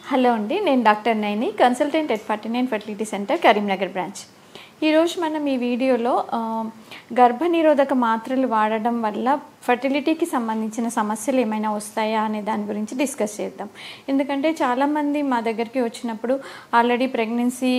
Hello అండి, నేను doctor Naini, consultant at 49 fertility centre, Karimnagar branch. ఈరోజు మనం ఈ వీడియోలో గర్భనిరోధక మాత్రలు వాడడం వల్ల ఫర్టిలిటీకి సంబంధించిన సమస్యలు ఏమైనా వస్తాయా అనే దాని గురించి డిస్కస్ చేద్దాం. ఎందుకంటే చాలామంది మా దగ్గరికి వచ్చినప్పుడు ఆల్రెడీ ప్రెగ్నెన్సీ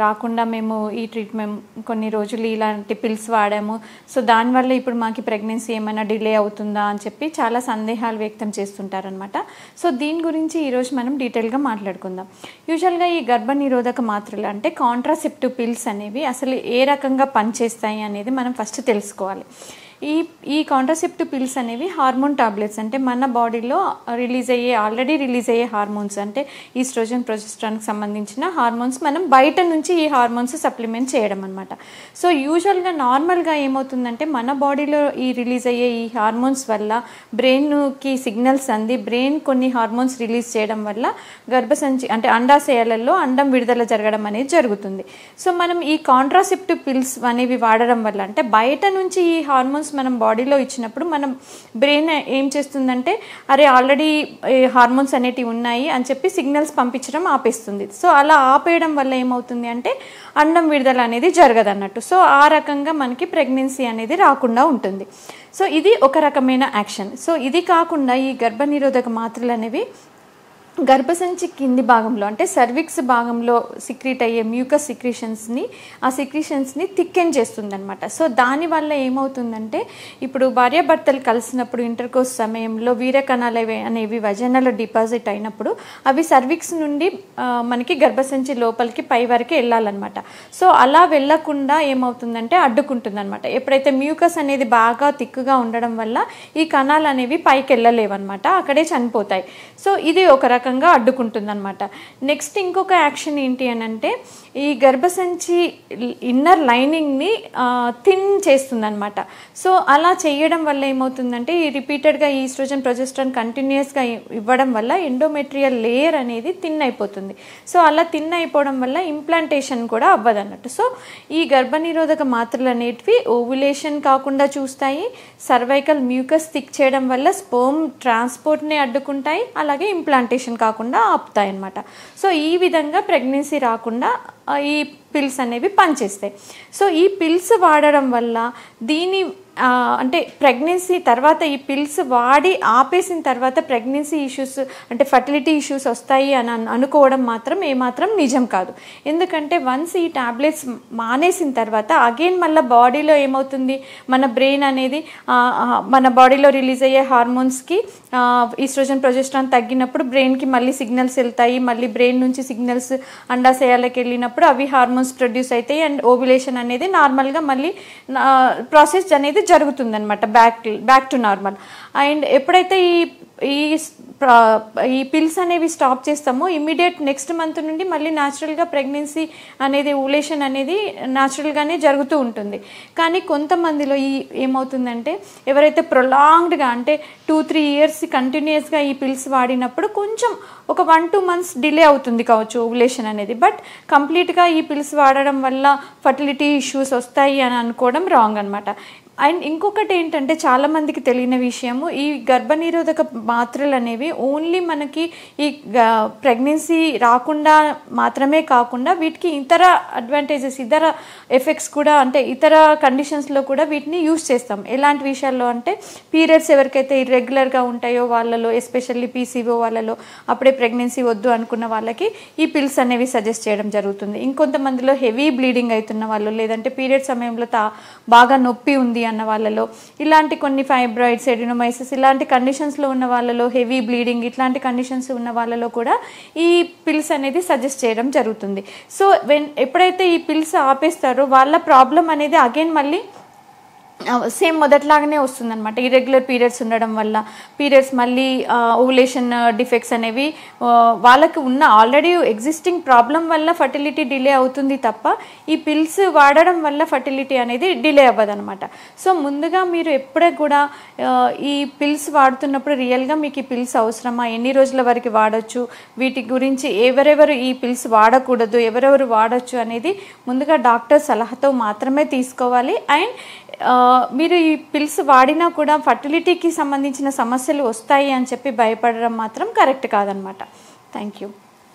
రాకుండా మేము ఈ ట్రీట్మెంట్ కొన్ని రోజులు ఇలాంటి పిల్స్ వాడాము, సో దానివల్ల ఇప్పుడు మాకు ప్రెగ్నెన్సీ ఏమైనా డిలే అవుతుందా అని చెప్పి చాలా సందేహాలు వ్యక్తం చేస్తుంటారనమాట. సో దీని గురించి ఈరోజు మనం డీటెయిల్గా మాట్లాడుకుందాం. యూజువల్గా ఈ గర్భనిరోధక మాత్రలు అంటే కాంట్రాసెప్టివ్ పిల్స్ అనేవి అసలు ఏ రకంగా పనిచేస్తాయి అనేది మనం ఫస్ట్ తెలుసుకోవాలి. ఈ కాంట్రాసెప్టివ్ పిల్స్ అనేవి హార్మోన్ టాబ్లెట్స్, అంటే మన బాడీలో ఆల్రెడీ రిలీజ్ అయ్యే హార్మోన్స్, అంటే ఈస్ట్రోజన్ ప్రొజెస్ట్రాన్కి సంబంధించిన హార్మోన్స్ మనం బయట నుంచి ఈ హార్మోన్స్ సప్లిమెంట్ చేయడం అనమాట. సో యూజువల్గా నార్మల్గా ఏమవుతుందంటే మన బాడీలో రిలీజ్ అయ్యే ఈ హార్మోన్స్ వల్ల బ్రెయిన్కి సిగ్నల్స్ అంది బ్రెయిన్ కొన్ని హార్మోన్స్ రిలీజ్ చేయడం వల్ల గర్భసంచి అంటే అండాశయాలలో అండం విడుదల జరగడం అనేది జరుగుతుంది. సో మనం ఈ కాంట్రాసెప్టివ్ పిల్స్ అనేవి వాడడం వల్ల, అంటే బయట నుంచి ఈ హార్మోన్స్ మనం బాడీలో ఇచ్చినప్పుడు మనం బ్రెయిన్ ఏం చేస్తుందంటే అరే ఆల్రెడీ హార్మోన్స్ అనేటివి ఉన్నాయి అని చెప్పి సిగ్నల్స్ పంపించడం ఆపేస్తుంది. సో అలా ఆపేయడం వల్ల ఏమవుతుంది అంటే అండం విడుదల అనేది జరగదు అన్నట్టు. సో ఆ రకంగా మనకి ప్రెగ్నెన్సీ అనేది రాకుండా ఉంటుంది. సో ఇది ఒక రకమైన యాక్షన్. సో ఇది కాకుండా ఈ గర్భనిరోధక మాత్రలు అనేవి గర్భసంచి కింది భాగంలో అంటే సర్విక్స్ భాగంలో సిక్రీట్ అయ్యే మ్యూకస్ సిక్రీషన్స్ని థిక్కెన్ చేస్తుంది అనమాట. సో దానివల్ల ఏమవుతుందంటే ఇప్పుడు భార్యాభర్తలు కలిసినప్పుడు ఇంటర్కోర్స్ సమయంలో వీర్యకణాలు అనేవి వజైనాలో డిపాజిట్ అయినప్పుడు అవి సర్విక్స్ నుండి మనకి గర్భసంచి లోపలికి పై వరకు వెళ్ళాలన్నమాట. సో అలా వెళ్ళకుండా ఏమవుతుందంటే అడ్డుకుంటుంది అనమాట. ఎప్పుడైతే మ్యూకస్ అనేది బాగా థిక్గా ఉండడం వల్ల ఈ కణాలు అనేవి పైకి వెళ్ళలేవన్నమాట, అక్కడే చనిపోతాయి. సో ఇది ఒక రకంగా అడ్డుకుంటుందన్నమాట. నెక్స్ట్ ఇంకొక యాక్షన్ ఏంటి అని అంటే ఈ గర్భసంచి ఇన్నర్ లైనింగ్ని థిన్ చేస్తుందన్నమాట. సో అలా చేయడం వల్ల ఏమవుతుందంటే ఈ రిపీటెడ్గా ఈ ఈస్ట్రోజన్ ప్రొజెస్ట్రాన్ కంటిన్యూస్గా ఇవ్వడం వల్ల ఎండోమెట్రియల్ లేయర్ అనేది థిన్ అయిపోతుంది. సో అలా థిన్ అయిపోవడం వల్ల ఇంప్లాంటేషన్ కూడా అవ్వదన్నట్టు. సో ఈ గర్భనిరోధక మాత్రలు అనేటివి ఓవులేషన్ కాకుండా చూస్తాయి, సర్వైకల్ మ్యూకస్ థిక్ చేయడం వల్ల స్పర్మ్ ట్రాన్స్పోర్ట్ని అడ్డుకుంటాయి, అలాగే ఇంప్లాంటేషన్ కాకుండా ఆపుతాయి అన్నమాట. సో ఈ విధంగా ప్రెగ్నెన్సీ రాకుండా ఈ పిల్స్ అనేవి పనిచేస్తాయి. సో ఈ పిల్స్ వాడడం వల్ల అంటే ప్రెగ్నెన్సీ తర్వాత ఈ పిల్స్ వాడి ఆపేసిన తర్వాత ప్రెగ్నెన్సీ ఇష్యూస్ అంటే ఫర్టిలిటీ ఇష్యూస్ వస్తాయి అని అనుకోవడం మాత్రం ఏమాత్రం నిజం కాదు. ఎందుకంటే వన్స్ ఈ టాబ్లెట్స్ మానేసిన తర్వాత అగైన్ మళ్ళీ బాడీలో ఏమవుతుంది, మన బ్రెయిన్ అనేది మన బాడీలో రిలీజ్ అయ్యే హార్మోన్స్కి ఈస్ట్రోజన్ ప్రొజెస్ట్రాన్ తగ్గినప్పుడు బ్రెయిన్కి మళ్ళీ సిగ్నల్స్ వెళ్తాయి, మళ్ళీ బ్రెయిన్ నుంచి సిగ్నల్స్ అండాశయాలకు వెళ్ళినప్పుడు అవి హార్మోన్స్ ప్రొడ్యూస్ అవుతాయి అండ్ ఓవ్యులేషన్ అనేది నార్మల్గా మళ్ళీ ప్రాసెస్ అనేది జరుగుతుందన్నమాట, బ్యాక్ టు నార్మల్. అండ్ ఎప్పుడైతే ఈ పిల్స్ అనేవి స్టాప్ చేస్తామో ఇమీడియట్ నెక్స్ట్ మంత్ నుండి మళ్ళీ న్యాచురల్గా ప్రెగ్నెన్సీ అనేది ఓవులేషన్ అనేది న్యాచురల్గానే జరుగుతూ ఉంటుంది. కానీ కొంతమందిలో ఏమవుతుందంటే ఎవరైతే ప్రొలాంగ్డ్గా అంటే 2-3 years కంటిన్యూస్గా ఈ పిల్స్ వాడినప్పుడు కొంచెం ఒక 1-2 months డిలే అవుతుంది కావచ్చు ఓవులేషన్ అనేది, బట్ కంప్లీట్గా ఈ పిల్స్ వాడడం వల్ల ఫర్టిలిటీ ఇష్యూస్ వస్తాయి అని అనుకోవడం రాంగ్ అనమాట. అండ్ ఇంకొకటి ఏంటంటే చాలామందికి తెలియని విషయము, ఈ గర్భనిరోధక మాత్రలు అనేవి ఓన్లీ మనకి ఈ ప్రెగ్నెన్సీ రాకుండా మాత్రమే కాకుండా వీటికి ఇతర అడ్వాంటేజెస్, ఇతర ఎఫెక్ట్స్ కూడా అంటే ఇతర కండిషన్స్లో కూడా వీటిని యూజ్ చేస్తాం. ఎలాంటి విషయాల్లో అంటే పీరియడ్స్ ఎవరికైతే ఇర్రెగ్యులర్గా ఉంటాయో వాళ్ళలో, ఎస్పెషల్లీ పీసీఓ వాళ్ళలో, అప్పుడే ప్రెగ్నెన్సీ వద్దు అనుకున్న వాళ్ళకి ఈ పిల్స్ అనేవి సజెస్ట్ చేయడం జరుగుతుంది. ఇంకొంతమందిలో హెవీ బ్లీడింగ్ అవుతున్న వాళ్ళు, లేదంటే పీరియడ్ సమయంలో బాగా నొప్పి ఉంది అన్న వాళ్ళలో, ఇలాంటి కొన్ని ఫైబ్రాయిడ్స్, ఎడినోమైసిస్ ఇలాంటి కండిషన్స్లో ఉన్న వాళ్ళలో, హెవీ బ్లీడింగ్ ఇట్లాంటి కండిషన్స్ ఉన్న వాళ్ళలో కూడా ఈ పిల్స్ అనేది సజెస్ట్ చేయడం జరుగుతుంది. సో ఎప్పుడైతే ఈ పిల్స్ ఆపేస్తారో వాళ్ళ ప్రాబ్లం అనేది అగైన్ మళ్ళీ సేమ్ మొదట్లాగానే వస్తుందన్నమాట. ఇర్రెగ్యులర్ పీరియడ్స్ ఉండడం వల్ల పీరియడ్స్ మళ్ళీ ఓవులేషన్ డిఫెక్ట్స్ అనేవి వాళ్ళకి ఉన్న ఆల్రెడీ ఎగ్జిస్టింగ్ ప్రాబ్లం వల్ల ఫర్టిలిటీ డిలే అవుతుంది తప్ప ఈ పిల్స్ వాడడం వల్ల ఫర్టిలిటీ అనేది డిలే అవ్వదన్నమాట. సో ముందుగా మీరు ఎప్పుడే కూడా ఈ పిల్స్ వాడుతున్నప్పుడు రియల్గా మీకు ఈ పిల్స్ అవసరమా, ఎన్ని రోజుల వరకు వాడచ్చు, వీటి గురించి ఎవరెవరు ఈ పిల్స్ వాడకూడదు, ఎవరెవరు వాడచ్చు అనేది ముందుగా డాక్టర్ సలహాతో మాత్రమే తీసుకోవాలి. అండ్ మీరు ఈ పిల్స్ వాడినా కూడా ఫర్టిలిటీకి సంబంధించిన సమస్యలు వస్తాయి అని చెప్పి భయపడడం మాత్రం కరెక్ట్ కాదనమాట. Thank you.